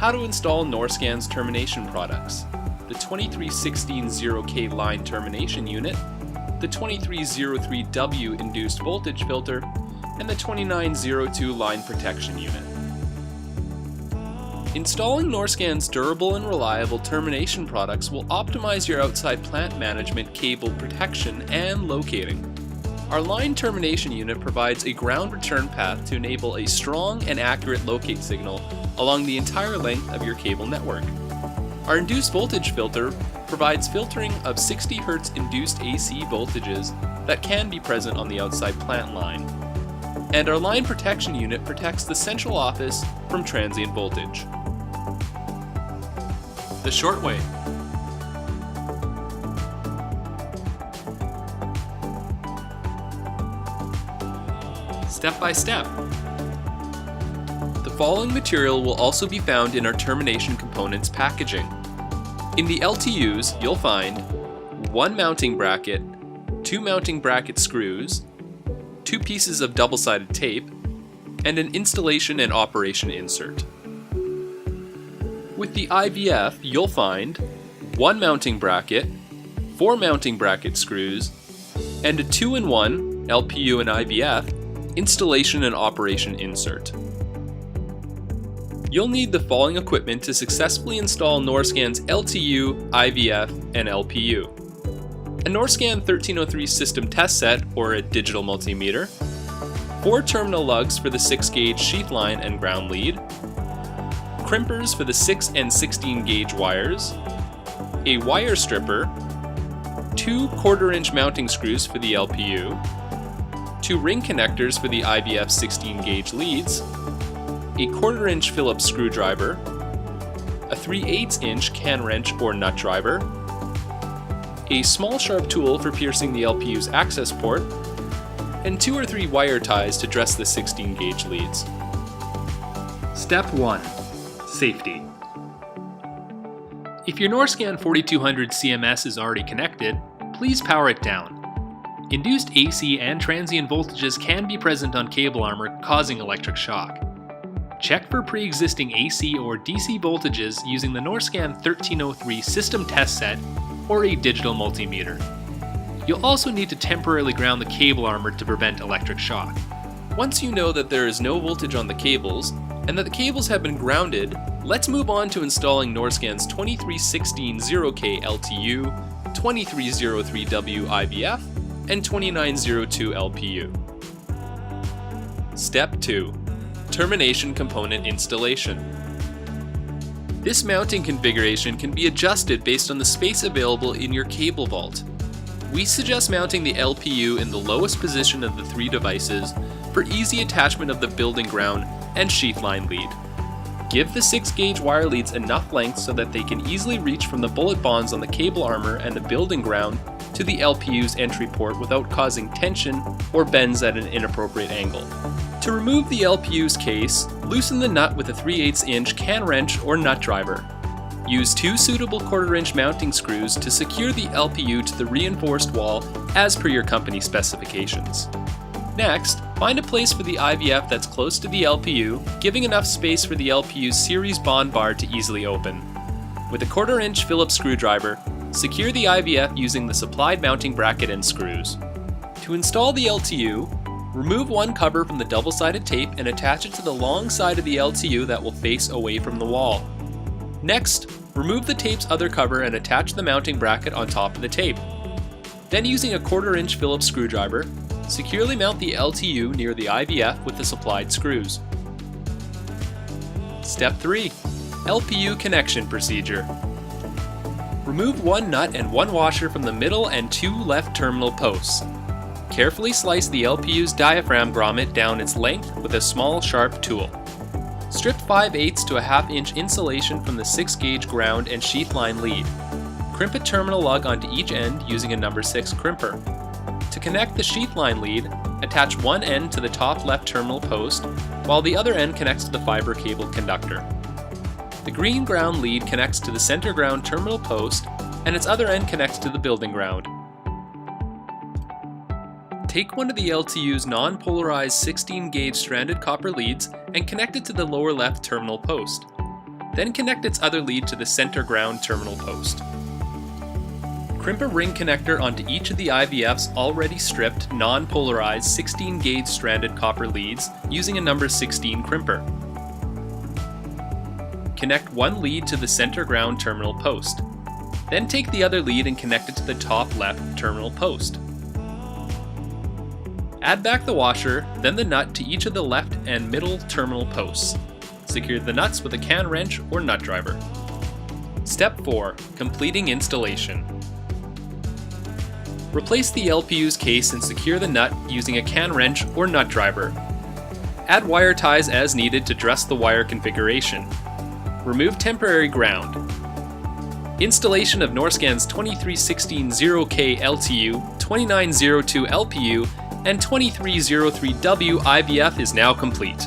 how to install Norscan's termination products: the 23160K line termination unit, the 2303W induced voltage filter, and the 2902 line protection unit. Installing Norscan's durable and reliable termination products will optimize your outside plant management cable protection and locating. Our line termination unit provides a ground return path to enable a strong and accurate locate signal along the entire length of your cable network. Our induced voltage filter provides filtering of 60 Hz induced AC voltages that can be present on the outside plant line. And our line protection unit protects the central office from transient voltage. The short way. Step by step. The following material will also be found in our termination components packaging. In the LTUs, you'll find one mounting bracket, two mounting bracket screws, two pieces of double-sided tape, and an installation and operation insert. With the IVF, you'll find one mounting bracket, four mounting bracket screws, and a 2-in-1 LPU and IVF installation and operation insert. You'll need the following equipment to successfully install Norscan's LTU, IVF, and LPU: a Norscan 1303 system test set or a digital multimeter, 4 terminal lugs for the 6-gauge sheath line and ground lead, crimpers for the 6 and 16 gauge wires, a wire stripper, 2 1/4-inch mounting screws for the LPU, 2 ring connectors for the IVF 16 gauge leads, a 1/4-inch Phillips screwdriver, a 3/8-inch can wrench or nut driver, a small sharp tool for piercing the LPU's access port, and 2 or 3 wire ties to dress the 16 gauge leads. Step 1. Safety. If your Norscan 4200 CMS is already connected, please power it down. Induced AC and transient voltages can be present on cable armor, causing electric shock. Check for pre-existing AC or DC voltages using the Norscan 1303 system test set or a digital multimeter. You'll also need to temporarily ground the cable armor to prevent electric shock. Once you know that there is no voltage on the cables, and that the cables have been grounded, let's move on to installing Norscan's 23160K LTU, 2303W IVF, and 2902 LPU. Step 2. Termination component installation. This mounting configuration can be adjusted based on the space available in your cable vault. We suggest mounting the LPU in the lowest position of the 3 devices for easy attachment of the building ground and sheath line lead. Give the 6-gauge wire leads enough length so that they can easily reach from the bullet bonds on the cable armor and the building ground to the LPU's entry port without causing tension or bends at an inappropriate angle. To remove the LPU's case, loosen the nut with a 3/8-inch can wrench or nut driver. Use 2 suitable 1/4-inch mounting screws to secure the LPU to the reinforced wall as per your company specifications. Next, find a place for the IVF that's close to the LPU, giving enough space for the LPU's series bond bar to easily open. With a 1/4-inch Phillips screwdriver, secure the IVF using the supplied mounting bracket and screws. To install the LTU, remove one cover from the double-sided tape and attach it to the long side of the LTU that will face away from the wall. Next, remove the tape's other cover and attach the mounting bracket on top of the tape. Then, using a 1/4-inch Phillips screwdriver, securely mount the LTU near the IVF with the supplied screws. Step 3. LPU connection procedure. Remove one nut and one washer from the middle and 2 left terminal posts. Carefully slice the LPU's diaphragm grommet down its length with a small sharp tool. Strip 5/8 to a 1/2 inch insulation from the 6-gauge ground and sheath line lead. Crimp a terminal lug onto each end using a number 6 crimper. To connect the sheath line lead, attach one end to the top left terminal post, while the other end connects to the fiber cable conductor. The green ground lead connects to the center ground terminal post, and its other end connects to the building ground. Take one of the LTU's non-polarized 16-gauge stranded copper leads and connect it to the lower left terminal post. then connect its other lead to the center ground terminal post. Crimp a ring connector onto each of the IVF's already stripped, non-polarized 16-gauge stranded copper leads using a number 16 crimper. Connect one lead to the center ground terminal post. Then take the other lead and connect it to the top left terminal post. Add back the washer, then the nut to each of the left and middle terminal posts. Secure the nuts with a can wrench or nut driver. Step 4. Completing installation. Replace the LPU's case and secure the nut using a can wrench or nut driver. Add wire ties as needed to dress the wire configuration. Remove temporary ground. Installation of Norscan's 2316-0K LTU, 2902 LPU, and 2303W IVF is now complete.